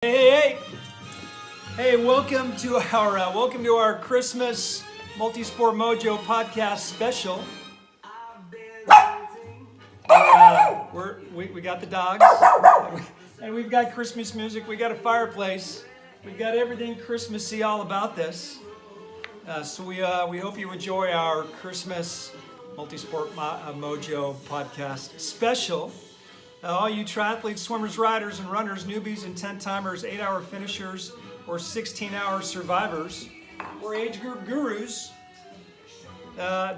Hey, welcome to our Christmas Multisport Mojo podcast special. We got the dogs, and we've got Christmas music. We got a fireplace. We've got everything Christmassy all about this. So we hope you enjoy our Christmas Multisport Mojo podcast special. All you triathletes, swimmers, riders, and runners, newbies and 10-timers, 8-hour finishers, or 16-hour survivors, or age group gurus,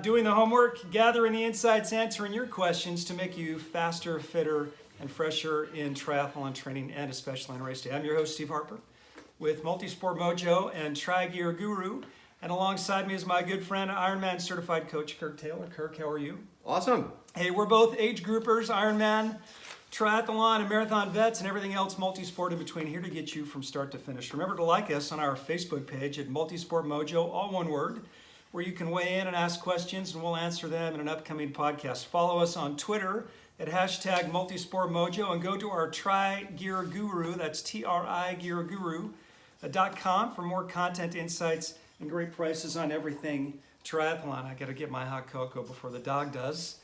doing the homework, gathering the insights, answering your questions to make you faster, fitter, and fresher in triathlon training and especially on race day. I'm your host, Steve Harper, with Multisport Mojo and Tri-Gear Guru. And alongside me is my good friend, Ironman certified coach, Kirk Taylor. Kirk, how are you? Awesome. Hey, we're both age groupers, Ironman, triathlon, and marathon vets, and everything else multisport in between, here to get you from start to finish. Remember to like us on our Facebook page at Multisport Mojo, all one word, where you can weigh in and ask questions, and we'll answer them in an upcoming podcast. Follow us on Twitter at hashtag Multisport Mojo, and go to our Tri-Gear Guru, that's TRIGearGuru.com, for more content, insights, and great prices on everything triathlon. I got to get my hot cocoa before the dog does.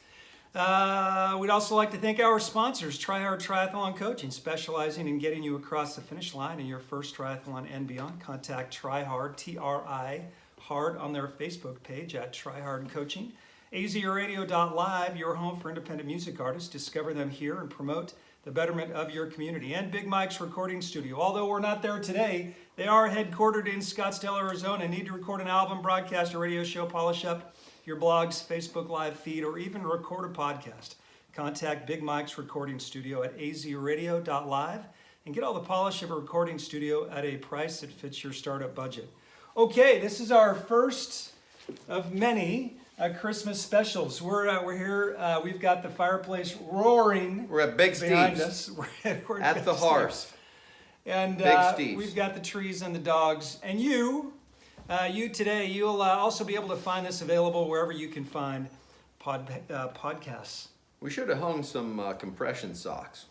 We'd also like to thank our sponsors, Try Hard Triathlon Coaching, specializing in getting you across the finish line in your first triathlon and beyond. Contact Try Hard, T-R-I, Hard, on their Facebook page at Try Hard Coaching. AZRadio.live, your home for independent music artists. Discover them here and promote the betterment of your community. And Big Mike's Recording Studio. Although we're not there today, they are headquartered in Scottsdale, Arizona. Need to record an album, broadcast a radio show, polish up your blogs, Facebook Live feed, or even record a podcast. Contact Big Mike's Recording Studio at AZRadio.live and get all the polish of a recording studio at a price that fits your startup budget. Okay, this is our first of many Christmas specials. We're here. We've got the fireplace roaring. We're at Big behind Steve's. us. We're At the hearth. And Big Steve's. We've got the trees and the dogs. And you today, you'll also be able to find this available wherever you can find podcasts. We should have hung some compression socks.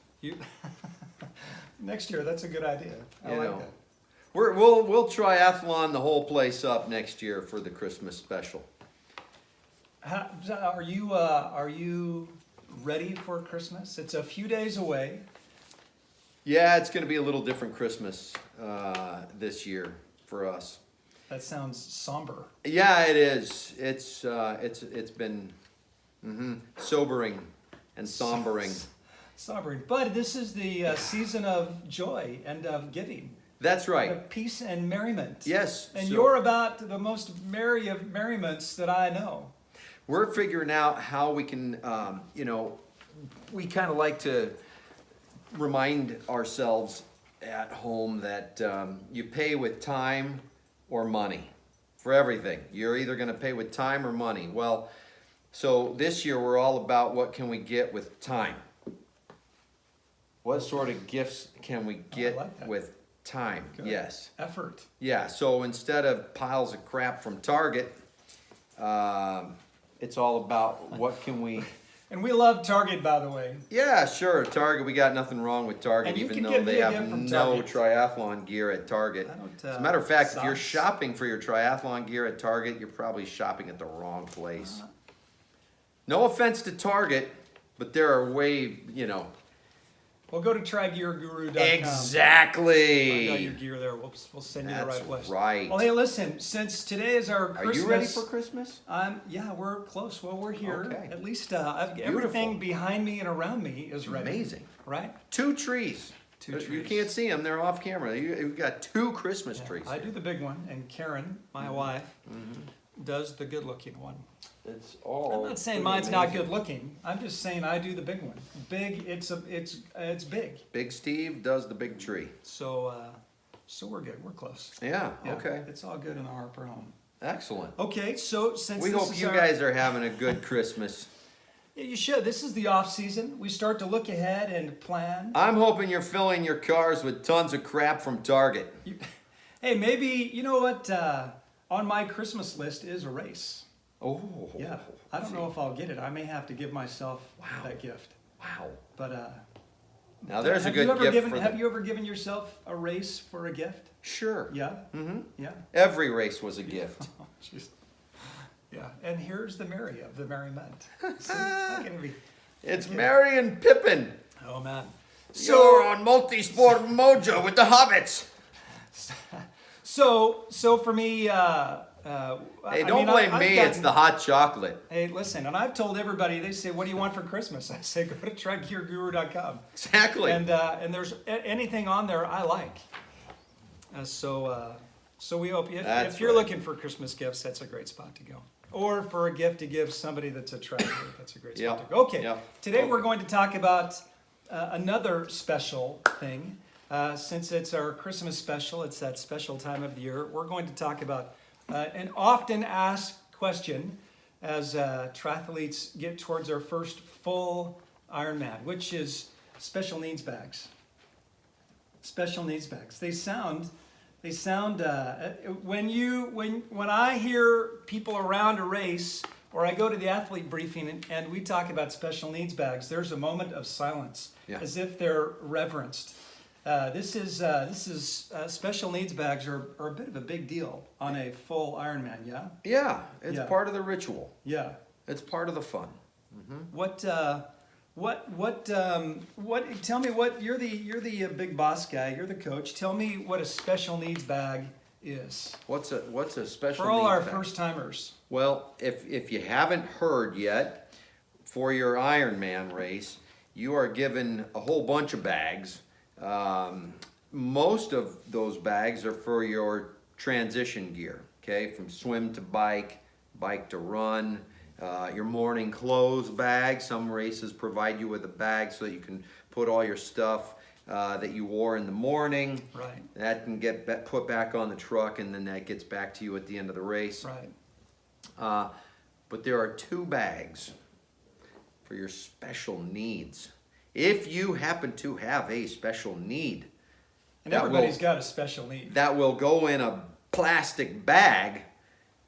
Next year, that's a good idea. I like that. We'll triathlon the whole place up next year for the Christmas special. Are you ready for Christmas? It's a few days away. Yeah, it's going to be a little different Christmas this year for us. That sounds somber. Yeah, it is. It's been sobering and sombering. Sombering, but this is the season of joy and of giving. That's right. Of peace and merriment. Yes. And you're about the most merry of merriments that I know. We're figuring out how we can, we kind of like to remind ourselves at home that you pay with time or money for everything. You're either going to pay with time or money. Well, so this year we're all about what can we get with time. What sort of gifts can we get with time? Good. Yes. Effort. Yeah, so instead of piles of crap from Target, it's all about what can we... And we love Target, by the way. Yeah, sure, Target. We got nothing wrong with Target, And you even can though get they me a have gift from no Target. triathlon gear at Target. As a matter of fact, if you're socks. shopping for your triathlon gear at Target, you're probably shopping at the wrong place. No offense to Target, but there are way, Well, go to TriGearGuru.com. Exactly. Find out your gear there. We'll send you the right way. That's right. Well, hey, listen. Since today is our Christmas, Are you ready for Christmas? Yeah, we're close. Well, we're here. Okay. At least everything behind me and around me is ready. Amazing. Right? 2 trees. Two You trees. can't see them; they're off camera. You've got 2 Christmas trees. I do the big one, and Karen, my wife, does the good-looking one. It's all. I'm not saying mine's not good-looking. I'm just saying I do the big one. Big. It's big. Big Steve does the big tree. So we're good. We're close. Yeah. Yeah, Okay. It's all good in the Harper home. Excellent. Okay, so since We this hope is you our- guys are having a good Christmas. Yeah, you should. This is the off season. We start to look ahead and plan. I'm hoping you're filling your cars with tons of crap from Target. Hey, maybe you know what? On my Christmas list is a race. Oh. Yeah, I don't know if I'll get it. I may have to give myself that gift. Wow. But Now there's a Have good you ever gift given, for Have them. you ever given yourself a race for a gift? Sure. Yeah? Mm-hmm. Yeah? Every race was a gift. Oh, jeez. Yeah, and here's the Mary of the merriment. See, how can it be? It's Merry and Pippin. Oh, man. You're on Multisport Mojo with the Hobbits. So for me, Hey, I don't mean, blame I've me. gotten- It's the hot chocolate. Hey, listen, and I've told everybody, they say, what do you want for Christmas? I say, go to TriGearGuru.com. Exactly. And there's anything on there I like. So we hope, if you're right. looking for Christmas gifts, that's a great spot to go. Or for a gift to give somebody that's a treasure, that's a great spot Yep. to go. Okay, Yep. today Okay. we're going to talk about another special thing. Since it's our Christmas special, it's that special time of the year, we're going to talk about an often asked question as triathletes get towards our first full Ironman, which is special needs bags. Special needs bags. They sound when I hear people around a race or I go to the athlete briefing and we talk about special needs bags, there's a moment of silence, Yeah. as if they're reverenced. This is special needs bags are a bit of a big deal on a full Ironman. Yeah. Yeah, it's Yeah. part of the ritual. Yeah. It's part of the fun. What? Tell me what you're the big boss guy. You're the coach. Tell me what a special needs bag is What's a special for all needs our bag? first timers. Well, if you haven't heard yet, for your Ironman race, you are given a whole bunch of bags. Most of those bags are for your transition gear, okay? From swim to bike, bike to run, your morning clothes bag. Some races provide you with a bag so that you can put all your stuff that you wore in the morning. Right. That can get put back on the truck, and then that gets back to you at the end of the race. Right. But there are two bags for your special needs. If you happen to have a special need, And that everybody's will- got a special need. that will go in a plastic bag.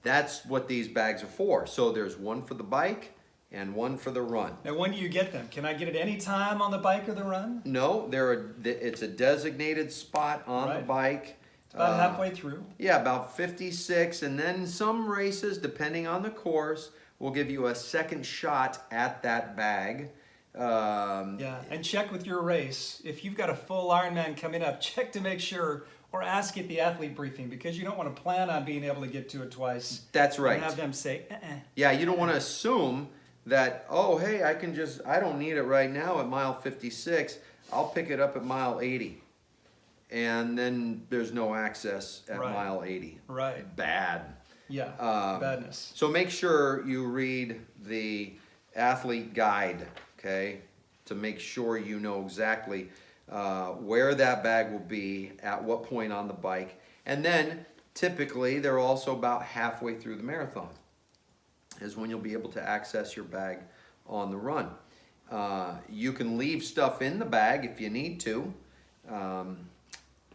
That's what these bags are for. So there's one for the bike and one for the run. Now, when do you get them? Can I get it any time on the bike or the run? No, it's a designated spot on the Right. bike. It's about halfway through. Yeah, about 56, and then some races, depending on the course, will give you a second shot at that bag. Yeah, and check with your race. If you've got a full Ironman coming up, check to make sure, or ask at the athlete briefing, because you don't want to plan on being able to get to it twice. That's right. And have them say, Yeah, you don't want to assume that, oh, hey, I don't need it right now at mile 56. I'll pick it up at mile 80. And then there's no access at Right. mile 80. Right. Bad. Yeah, badness. So make sure you read the athlete guide, okay, to make sure you know exactly where that bag will be, at what point on the bike. And then typically they're also about halfway through the marathon is when you'll be able to access your bag on the run. You can leave stuff in the bag if you need to.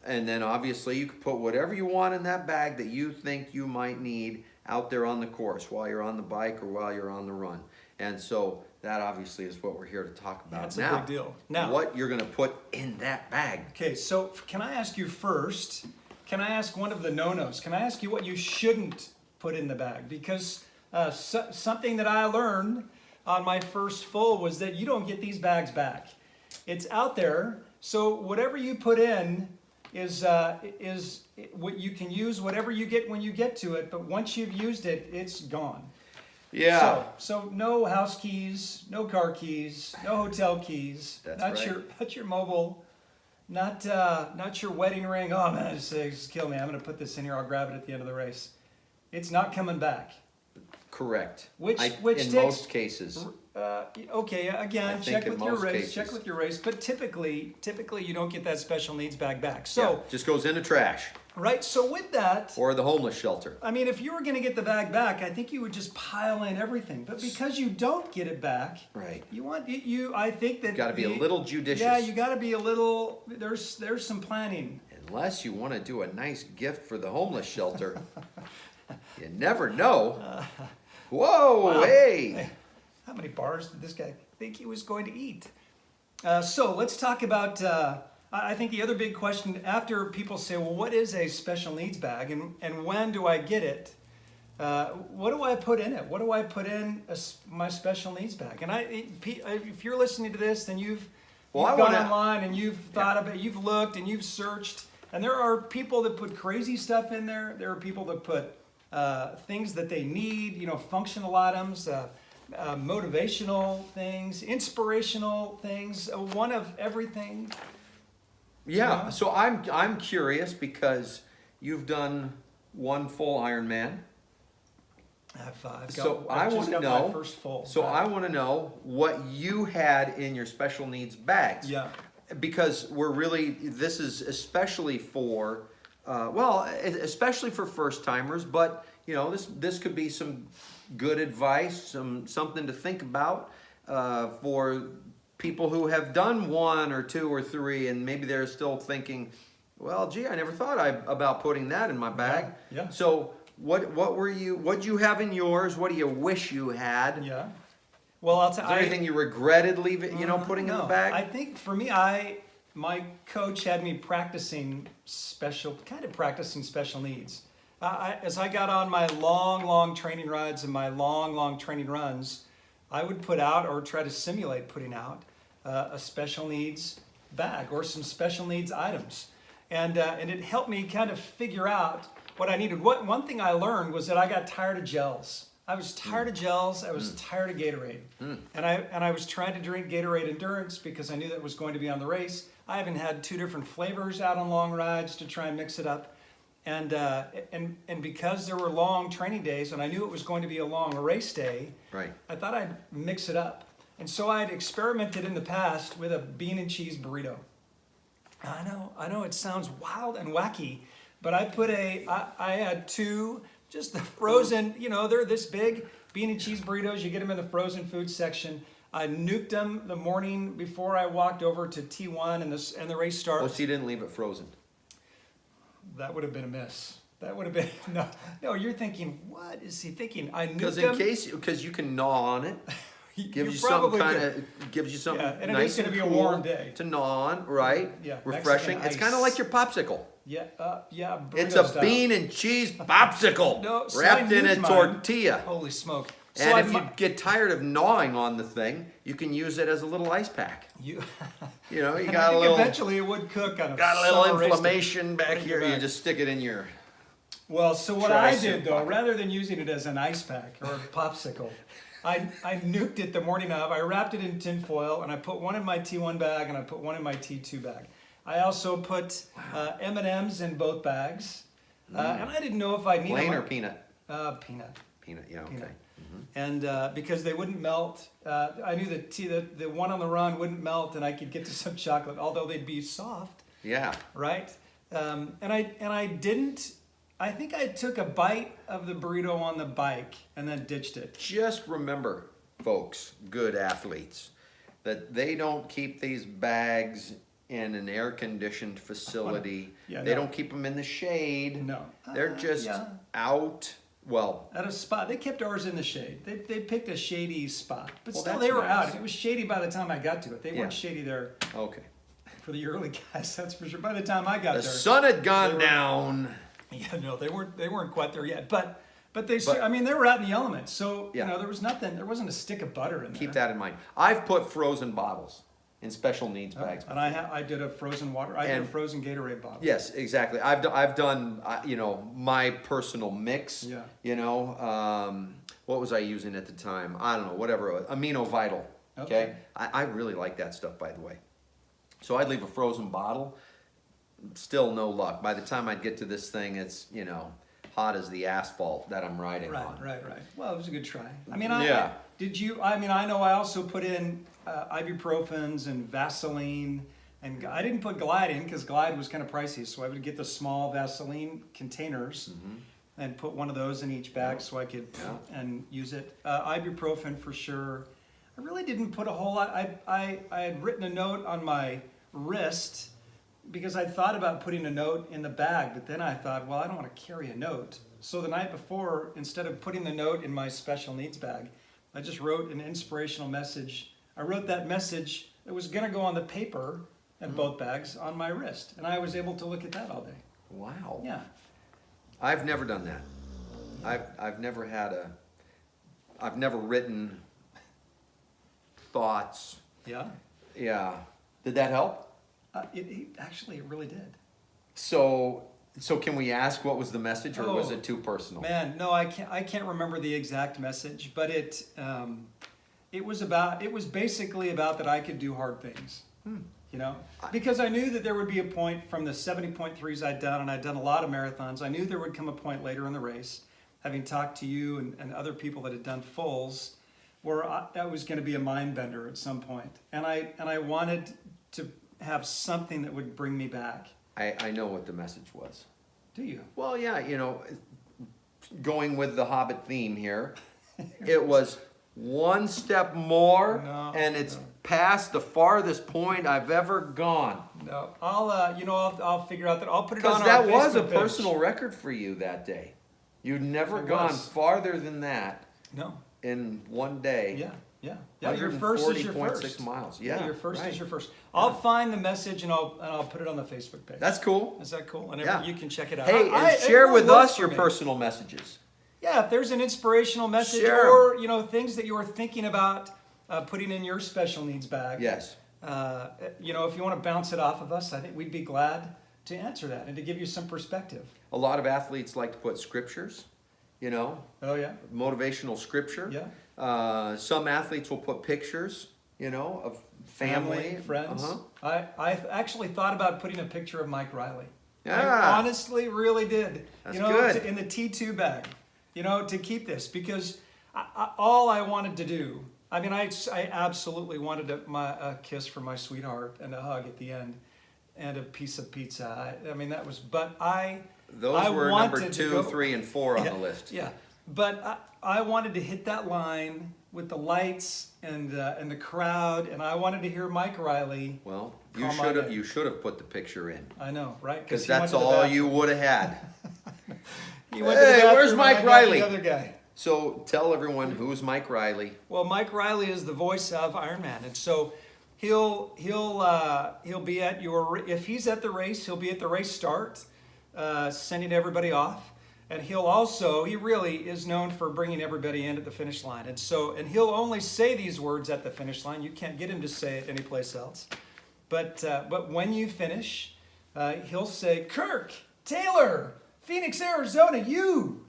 And then obviously you can put whatever you want in that bag that you think you might need out there on the course while you're on the bike or while you're on the run. And so that obviously is what we're here to talk about. That's a now. big deal. Now, what you're going to put in that bag. Okay, so can I ask you first, can I ask one of the no-nos? Can I ask you what you shouldn't put in the bag? Because something that I learned on my first full was that you don't get these bags back. It's out there, so whatever you put in is what you can use, whatever you get when you get to it, but once you've used it, it's gone. Yeah. So no house keys, no car keys, no hotel keys. That's not right. not your mobile, not your wedding ring. Oh man, just kill me. I'm gonna put this in here. I'll grab it at the end of the race. It's not coming back. Correct. Which in takes- most cases. Okay, again, I check think with in your most race. cases. Check with your race. But typically you don't get that special needs bag back. Yeah, So just goes in the trash right. So with that, or the homeless shelter. I mean, if you were going to get the bag back, I think you would just pile in everything. But because you don't get it back, Right. I think that Got to be a little judicious. Yeah, you got to be a little. There's some planning. Unless you want to do a nice gift for the homeless shelter. You never know. Whoa, Wow. hey. How many bars did this guy think he was going to eat? So let's talk about, I think the other big question after people say, well, what is a special needs bag and when do I get it? What do I put in it? What do I put in my special needs bag? And if you're listening to this, then you've gone online and you've thought about it, you've looked and you've searched. And there are people that put crazy stuff in there. There are people that put things that they need, functional items, motivational things, inspirational things, one of everything. Yeah. So I'm curious because you've done one full Ironman. I want to know. My first full. So I want to know what you had in your special needs bags. Yeah. Because this is especially for, especially for first timers. But this could be some good advice, something to think about for people who have done 1 or 2 or 3, and maybe they're still thinking, well, gee, I never thought about putting that in my bag. Yeah. So what'd you have in yours? What do you wish you had? Yeah. Well, I'll tell you. Is there anything you regretted leaving, putting in the bag? I think for me, my coach had me practicing special needs. As I got on my long training rides and my long training runs, I would put out or try to simulate putting out a special needs bag or some special needs items. And it helped me kind of figure out what I needed. One thing I learned was that I got tired of gels. I was tired of gels. I was tired of Gatorade. And I was trying to drink Gatorade Endurance because I knew that was going to be on the race. I even had 2 different flavors out on long rides to try and mix it up. And because there were long training days and I knew it was going to be a long race day, right. I thought I'd mix it up. And so I had experimented in the past with a bean and cheese burrito. I know it sounds wild and wacky, but I had 2 just the frozen, they're this big, bean and cheese burritos. You get them in the frozen food section. I nuked them the morning before I walked over to T1 and the race starts. Oh, so you didn't leave it frozen? That would have been a miss. That would have been, no, you're thinking, what is he thinking? I nuked them. Because you can gnaw on it. Gives you something and nice it's going to be cool a warm day to gnaw on, right? Yeah, refreshing. It's kind of like your popsicle. Yeah, it's a bean and cheese popsicle wrapped in a tortilla. Holy smoke! And if you get tired of gnawing on the thing, you can use it as a little ice pack. You got a little. Eventually, it would cook on a. Got a little inflammation back here. You just stick it in your. Well, so what I did though, rather than using it as an ice pack or a popsicle. I nuked it the morning of. I wrapped it in tin foil and I put one in my T1 bag and I put one in my T2 bag. I also put M&Ms in both bags, and I didn't know if I needed plain or peanut. Peanut. Peanut, yeah, okay. Peanut. And because they wouldn't melt, I knew the one on the run wouldn't melt, and I could get to some chocolate, although they'd be soft. Yeah. Right. And I didn't. I think I took a bite of the burrito on the bike and then ditched it. Just remember, folks, good athletes, that they don't keep these bags in an air-conditioned facility. They don't keep them in the shade. No. They're just out, at a spot. They kept ours in the shade. They picked a shady spot. But still, that's they were nice. out. It was shady by the time I got to it. They weren't shady there. Okay. For the early guys, that's for sure. By the time I got there. The sun had gone down. Yeah, no, they weren't quite there yet. But they were out in the elements. So, there was nothing, there wasn't a stick of butter in there. Keep that in mind. I've put frozen bottles in special needs bags. And I did a frozen water. I did a frozen Gatorade bottle. Yes, exactly. I've done my personal mix. Yeah. What was I using at the time? I don't know. Whatever. Amino Vital. Okay. I really like that stuff, by the way. So I'd leave a frozen bottle. Still no luck. By the time I'd get to this thing, it's hot as the asphalt that I'm riding on. Right. Well, it was a good try. I know I also put in ibuprofens and Vaseline, and I didn't put Glide in because Glide was kind of pricey, so I would get the small Vaseline containers and put one of those in each bag so I could and use it. Ibuprofen for sure. I really didn't put a whole lot. I had written a note on my wrist because I thought about putting a note in the bag, but then I thought, well, I don't want to carry a note. So the night before, instead of putting the note in my special needs bag, I just wrote an inspirational message. I wrote that message it was going to go on the paper and boat bags on my wrist. And I was able to look at that all day. Wow. Yeah. I've never done that. I've never I've never written thoughts. Yeah. Yeah. Did that help? Actually, it really did. So can we ask what was the message, or was Oh, it too personal? Man, no, I can't remember the exact message, but it was basically about that I could do hard things. You know, because I knew that there would be a point from the 70.3s I'd done, and I'd done a lot of marathons. I knew there would come a point later in the race, having talked to you and other people that had done fulls, where that was going to be a mind bender at some point. And I wanted to have something that would bring me back. I know what the message was. Do you? Well, yeah, you know, going with the Hobbit theme here, it was one step more, and it's past the farthest point I've ever gone. No, I'll figure out that. I'll put it on Because our that was a Facebook page. personal record for you that day. You'd never It gone was. farther than that No. in one day. Yeah. Your first is your 140.6 first. miles. Yeah, Your first right. is your first. I'll find the message and I'll put it on the Facebook page. That's cool. Is that cool? And Yeah. you can check it out. Hey, and it share really with works us for your me. personal messages. Yeah, if there's an inspirational message Share 'em. or things that you were thinking about putting in your special needs bag. Yes. If you want to bounce it off of us, I think we'd be glad to answer that and to give you some perspective. A lot of athletes like to put scriptures, Oh yeah. motivational scripture. Yeah. Some athletes will put pictures, of family, friends. Uh-huh. I actually thought about putting a picture of Mike Riley. Yeah. I honestly really did. That's good. In the T2 bag, to keep this, because all I wanted to do, I absolutely wanted a kiss from my sweetheart and a hug at the end and a piece of pizza. That was, but Those were number 2, 3, and 4 on yeah, the list. Yeah, but I wanted to hit that line with the lights and the crowd, and I wanted to hear Mike Riley. Well, Calm my day. you should have put the picture in. I know, right? Because he went that's to the all bathroom. you would have had. He went to the Hey, bathroom where's and Mike I got Riley? The other guy. So tell everyone, who's Mike Riley? Well, Mike Riley is the voice of Ironman, and so he'll be at if he's at the race, he'll be at the race start, sending everybody off, and he really is known for bringing everybody in at the finish line, and he'll only say these words at the finish line. You can't get him to say it anyplace else, but when you finish, he'll say, "Kirk Taylor, Phoenix, Arizona, you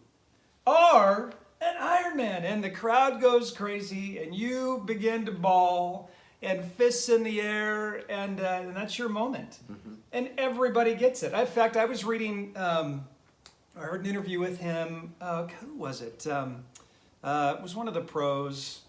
are an Ironman," and the crowd goes crazy, and you begin to bawl, and fists in the air, and that's your moment. Mm-hmm. And everybody gets it. In fact, I was reading, I heard an interview with him. Who was it? It was one of the pros,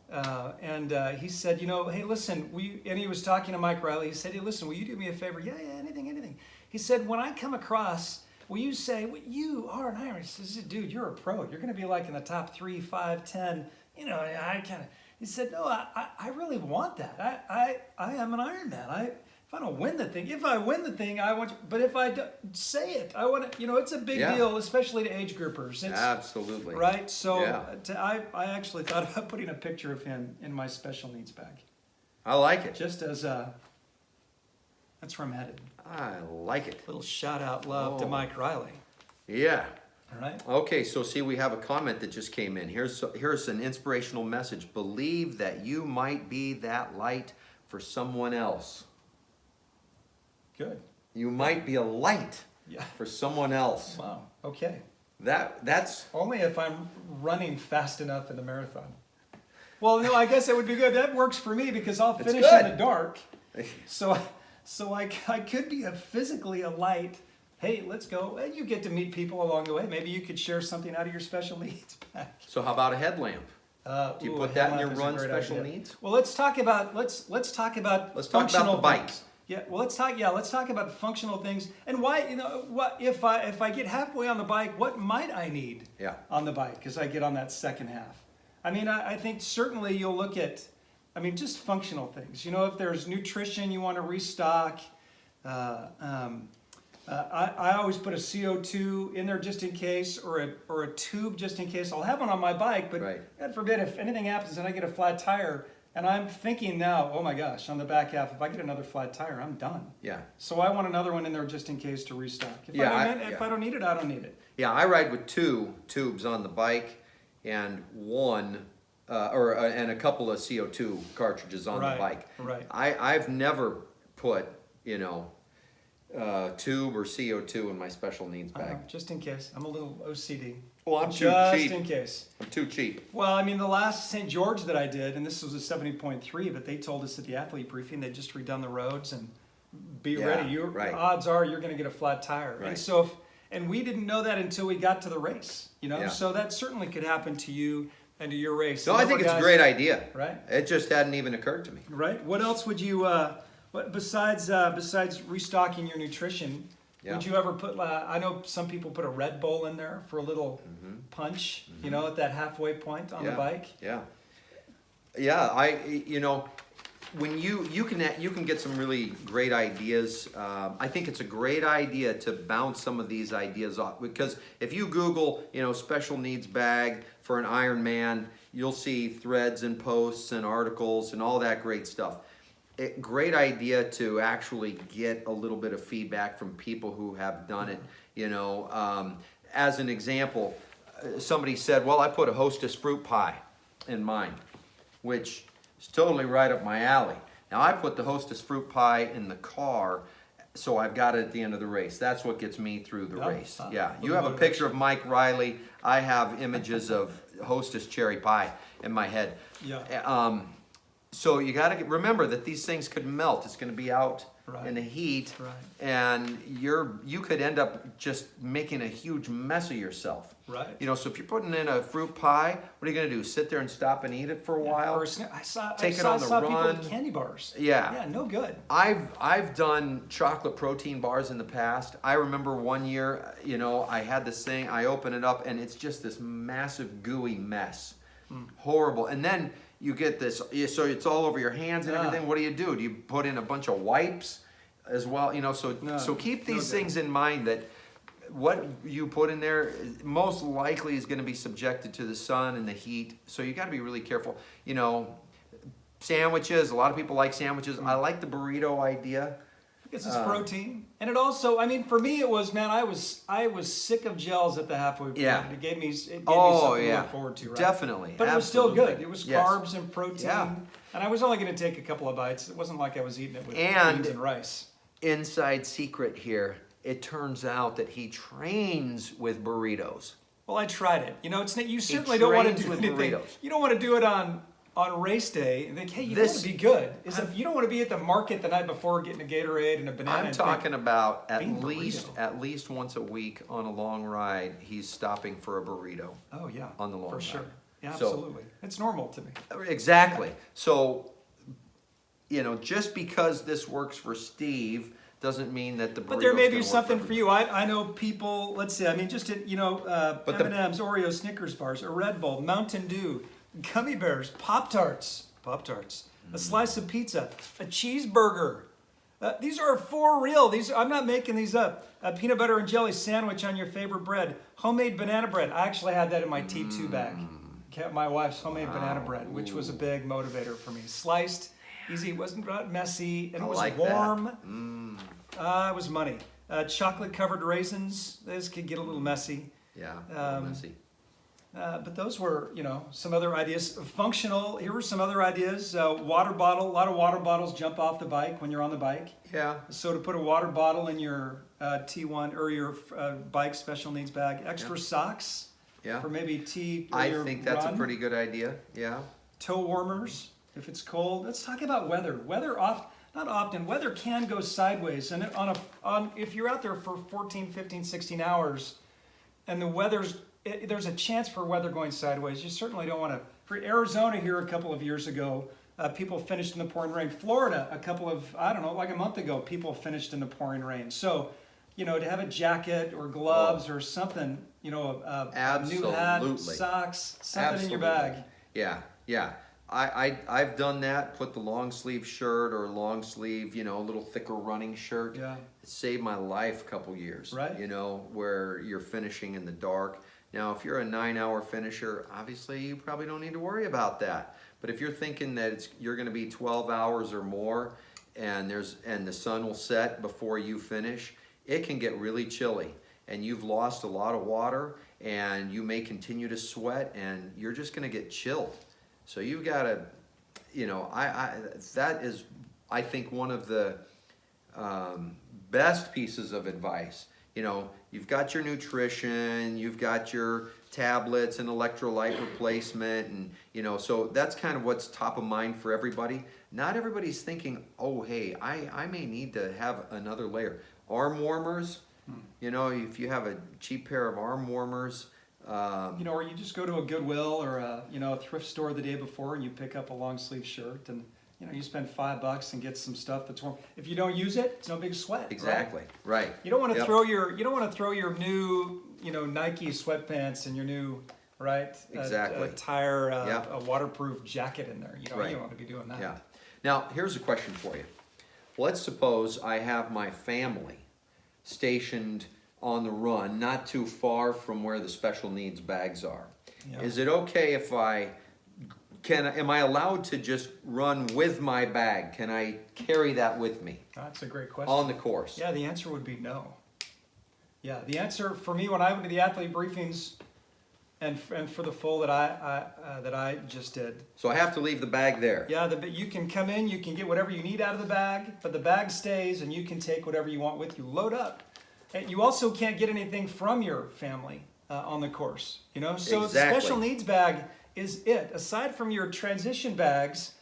and he said, hey, listen, and he was talking to Mike Riley. He said, hey, listen, will you do me a favor? Yeah, anything. He said, when I come across, will you say, well, you are an Ironman? He says, dude, you're a pro. You're going to be like in the top 3, 5, 10. He said, no, I really want that. I am an Ironman. If I win the thing, I want you. But if I don't say it, I want to, it's a big deal, especially to age groupers. Absolutely. Right? So I actually thought about putting a picture of him in my special needs bag. I like it. Just as that's where I'm headed. I like it. Little shout out love to Mike Riley. Yeah. All right. Okay, so see, we have a comment that just came in. Here's an inspirational message. Believe that you might be that light for someone else. Good. You might be a light for someone else. Wow. Okay. That's only if I'm running fast enough in the marathon. Well, no, I guess it would be good. That works for me because I'll finish in the dark. So I could be physically a light. Hey, let's go. And you get to meet people along the way. Maybe you could share something out of your special needs pack. So how about a headlamp? Do you put that in your run special needs? Well, let's talk about functional the bike. things. Yeah, well, let's talk about functional things and why, what if I get halfway on the bike, what might I need on the bike as I get on that second half? I think certainly you'll look at, just functional things. If there's nutrition you want to restock, I always put a CO2 in there just in case, or a tube just in case. I'll have one on my bike, but God forbid if anything happens and I get a flat tire, And I'm thinking now, oh my gosh, on the back half, if I get another flat tire, I'm done. Yeah. So I want another one in there just in case to restock. If I don't need it, I don't need it. Yeah, I ride with 2 tubes on the bike and one, and a couple of CO2 cartridges on the bike. Right. I've never put, tube or CO2 in my special needs bag. Just in case. I'm a little OCD. Well, I'm too just cheap. in case. I'm too cheap. Well, I mean, the last St. George that I did, and this was a 70.3, but they told us at the athlete briefing they'd just redone the roads and be ready. Odds are you're going to get a flat tire. Right. And so, and we didn't know that until we got to the race. Yeah. So that certainly could happen to you and to your race. No, I think it's a great idea. Right. It just hadn't even occurred to me. Right. What else would you? What besides restocking your nutrition? Yeah. Would you ever put? I know some people put a Red Bull in there for a little punch. At that halfway point on the bike. Yeah. When you can get some really great ideas. I think it's a great idea to bounce some of these ideas off, because if you Google, special needs bag for an Ironman, you'll see threads and posts and articles and all that great stuff. Great idea to actually get a little bit of feedback from people who have done it. As an example, somebody said, well, I put a Hostess fruit pie in mine, which is totally right up my alley. Now, I put the Hostess fruit pie in the car, so I've got it at the end of the race. That's what gets me through the race. Yeah, you have a picture of Mike Riley. I have images of Hostess cherry pie in my head. Yeah. So you got to remember that these things could melt. It's going to be out in the heat, and you could end up just making a huge mess of yourself. Right. So if you're putting in a fruit pie, what are you going to do? Sit there and stop and eat it for a while? Or I saw run. people with candy bars. Yeah. Yeah, no good. I've done chocolate protein bars in the past. I remember one year, I had this thing. I open it up, and it's just this massive gooey mess. Horrible. And then you get this, so it's all over your hands and everything. What do? Do you put in a bunch of wipes as well? So keep these things in mind, that what you put in there most likely is going to be subjected to the sun and the heat. So you got to be really careful. Sandwiches, a lot of people like sandwiches. I like the burrito idea. It's protein, and it also, for me, it was, I was sick of gels at the halfway point. Yeah. It gave me something to look forward to, right? Definitely. But it was still good. It was carbs and protein, and I was only going to take a couple of bites. It wasn't like I was eating it with beans and rice. Inside secret here, it turns out that he trains with burritos. Well, I tried it. You certainly don't want to do anything. Burritos. You don't want to do it on race day and think, hey, you want to be good. You don't want to be at the market the night before getting a Gatorade and a banana. I'm talking about at least once a week on a long ride, he's stopping for a burrito. Oh yeah, on the long ride. For sure. Yeah, absolutely. It's normal to me. Exactly. So, just because this works for Steve doesn't mean that the burrito. But there may be something for you. I know people. Let's see. M&M's, Oreos, Snickers bars, a Red Bull, Mountain Dew, gummy bears, Pop-Tarts, a slice of pizza, a cheeseburger. These are for real. I'm not making these up. A peanut butter and jelly sandwich on your favorite bread. Homemade banana bread. I actually had that in my T2 bag. Kept my wife's homemade banana bread, which was a big motivator for me. Sliced, easy, it wasn't messy, and it was warm. It was money. Chocolate-covered raisins. This could get a little messy. Yeah, a little messy. But those were, some other ideas. Functional, here were some other ideas. Water bottle, a lot of water bottles jump off the bike when you're on the bike. Yeah. So to put a water bottle in your T1 or your bike special needs bag. Extra socks for maybe I think that's a pretty good idea, yeah. Toe warmers, if it's cold. Let's talk about weather. Not often, weather can go sideways. And if you're out there for 14, 15, 16 hours and the there's a chance for weather going sideways. You certainly don't want to. For Arizona here a couple of years ago, people finished in the pouring rain. Florida, like a month ago, people finished in the pouring rain. So, to have a jacket or gloves or something, a new hat, socks, something in your bag. Yeah. I've done that, put the long sleeve shirt or a long sleeve, a little thicker running shirt. Yeah. It saved my life a couple years, right? Where you're finishing in the dark. Now, if you're a 9-hour finisher, obviously you probably don't need to worry about that. But if you're thinking that you're going to be 12 hours or more, and the sun will set before you finish, it can get really chilly, and you've lost a lot of water, and you may continue to sweat, and you're just going to get chilled. So you've got to, that is, I think, one of the best pieces of advice. You've got your nutrition, you've got your tablets and electrolyte replacement, and so that's kind of what's top of mind for everybody. Not everybody's thinking, oh hey, I may need to have another layer. Arm warmers, if you have a cheap pair of arm warmers, or you just go to a Goodwill or a thrift store the day before and you pick up a long sleeve shirt, and you spend $5 and get some stuff that's warm. If you don't use it, it's no big sweat. Exactly. Right. You don't want to throw your new Nike sweatpants and your new Exactly. tire a waterproof jacket in there. You don't want to be doing that. Yeah. Now here's a question for you. Let's suppose I have my family stationed on the run, not too far from where the special needs bags are. Yeah. Is it okay if am I allowed to just run with my bag? Can I carry that with me? That's a great question. On the course? Yeah, the answer would be no. Yeah, the answer for me when I went to the athlete briefings and for the full that I just did. So I have to leave the bag there? Yeah, you can come in, you can get whatever you need out of the bag, but the bag stays and you can take whatever you want with you. Load up. And you also can't get anything from your family on the course. So Exactly. The special needs bag is it. Aside from your transition bags,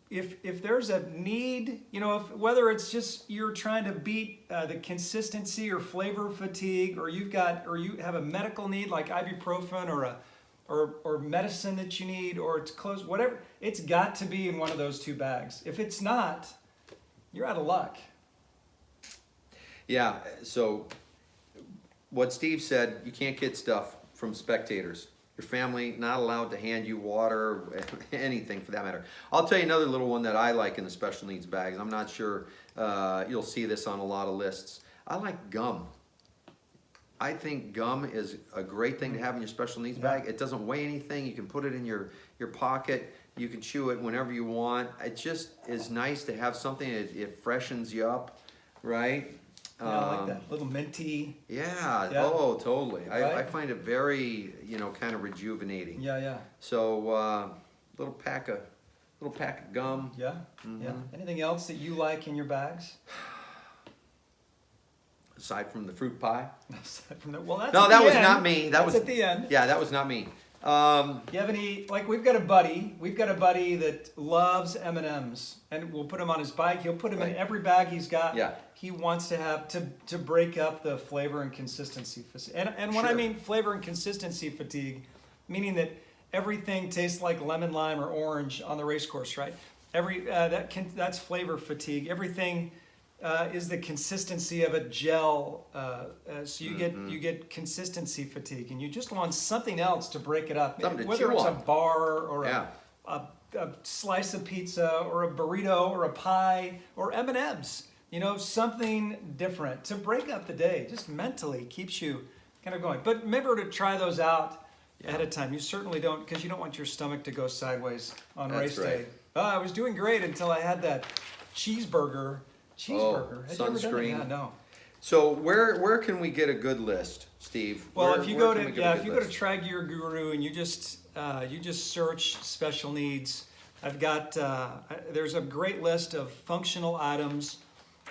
if there's a need, whether it's just you're trying to beat the consistency or flavor fatigue, or you have a medical need like ibuprofen or medicine that you need, or it's close, whatever, it's got to be in one of those two bags. If it's not, you're out of luck. Yeah, so what Steve said, you can't get stuff from spectators. Your family not allowed to hand you water, anything for that matter. I'll tell you another little one that I like in the special needs bags. I'm not sure you'll see this on a lot of lists. I like gum. I think gum is a great thing to have in your special needs bag. It doesn't weigh anything. You can put it in your pocket. You can chew it whenever you want. It just is nice to have something. It freshens you up, right? Yeah, I like that. A little minty. Yeah. Oh, totally. I find it very, kind of rejuvenating. Yeah. So, little pack of gum. Yeah. Mm-hmm. Yeah. Anything else that you like in your bags? Aside from the fruit pie. Aside from well, that's no, at that the was end. not me. That was at the end. Yeah, that was not me. Do you have any? Like we've got a buddy that loves M&Ms, and we'll put him on his bike. He'll put him in every bag he's got. Yeah. He wants to have to break up the flavor and consistency. And when I mean flavor and consistency fatigue, meaning that everything tastes like lemon, lime, or orange on the race course, right? That's flavor fatigue. Everything is the consistency of a gel, so you get consistency fatigue, and you just want something else to break it up. Whether it's a bar or a slice of pizza or a burrito or a pie or M&Ms. Something different to break up the day. Just mentally keeps you kind of going. But remember to try those out ahead of time. You certainly don't, because you don't want your stomach to go sideways on race day. Oh, I was doing great until I had that cheeseburger. Sunscreen. Yeah, no. So where can we get a good list, Steve? Well, if you go to Tri Gear Guru and you just search special needs, I've got there's a great list of functional items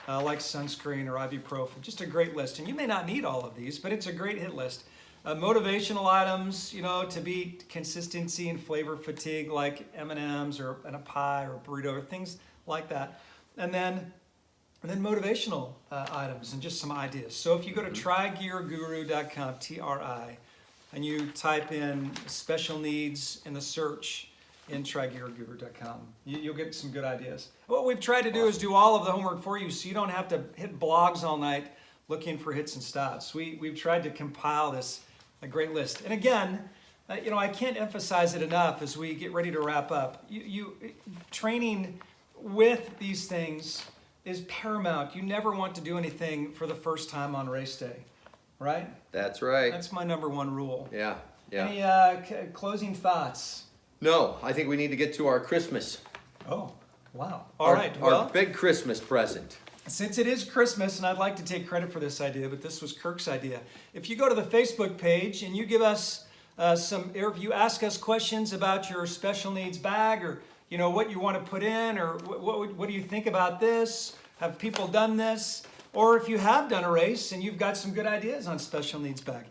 like sunscreen or ibuprofen. Just a great list, and you may not need all of these, but it's a great hit list. Motivational items, to beat consistency and flavor fatigue, like M&Ms or a pie or a burrito or things like that, and then motivational items and just some ideas. So if you go to trigearguru.com, TRI, and you type in special needs in the search in trigearguru.com, you'll get some good ideas. What we've tried to do is do all of the homework for you, so you don't have to hit blogs all night looking for hits and stops. We've tried to compile a great list. And again, I can't emphasize it enough as we get ready to wrap up. Training with these things is paramount. You never want to do anything for the first time on race day, right? That's right. That's my number one rule. Yeah. Any closing thoughts No, I think we need to get to our Christmas. Oh, wow. All right. Well, Our big Christmas present. since it is Christmas, and I'd like to take credit for this idea, but this was Kirk's idea. If you go to the Facebook page and you give us if you ask us questions about your special needs bag, or what you want to put in, or what do you think about this? Have people done this? Or if you have done a race and you've got some good ideas on special needs bag,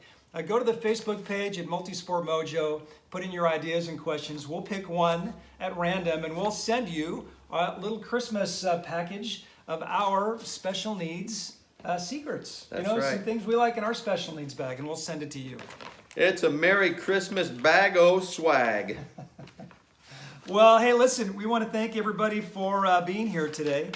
go to the Facebook page at Multisport Mojo, put in your ideas and questions. We'll pick one at random and we'll send you a little Christmas package of our special needs secrets. That's Some right. things we like in our special needs bag, and we'll send it to you. It's a Merry Christmas bag o' swag. Well, hey, listen, we want to thank everybody for being here today.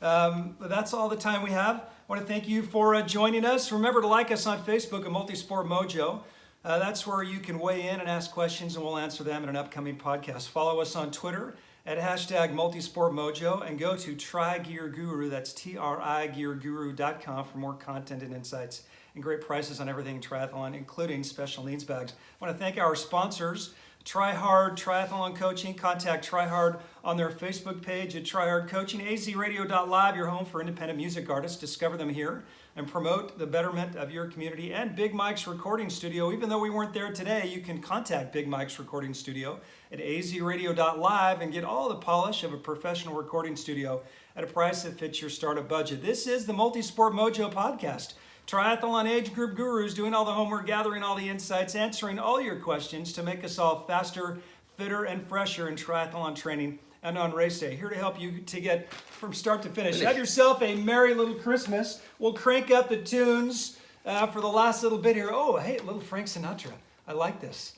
That's all the time we have. I want to thank you for joining us. Remember to like us on Facebook at Multisport Mojo. That's where you can weigh in and ask questions, and we'll answer them in an upcoming podcast. Follow us on Twitter at #MultisportMojo, and go to TriGearGuru, that's TriGearGuru.com, for more content and insights and great prices on everything triathlon, including special needs bags. I want to thank our sponsors, Try Hard Triathlon Coaching. Contact Try Hard on their Facebook page at Try Hard Coaching. AZRadio.live, your home for independent music artists. Discover them here and promote the betterment of your community. And Big Mike's Recording Studio. Even though we weren't there today, you can contact Big Mike's Recording Studio at AZRadio.live and get all the polish of a professional recording studio at a price that fits your startup budget. This is the Multisport Mojo podcast. Triathlon age group gurus doing all the homework, gathering all the insights, answering all your questions to make us all faster, fitter, and fresher in triathlon training and on race day. Here to help you to get from start to finish. Have yourself a merry little Christmas. We'll crank up the tunes for the last little bit here. Oh, hey, little Frank Sinatra. I like this.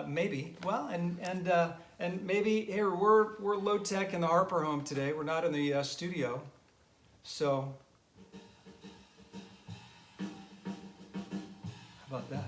Maybe. Well, and maybe here we're low tech in the Harper home today. We're not in the studio, so. How about that?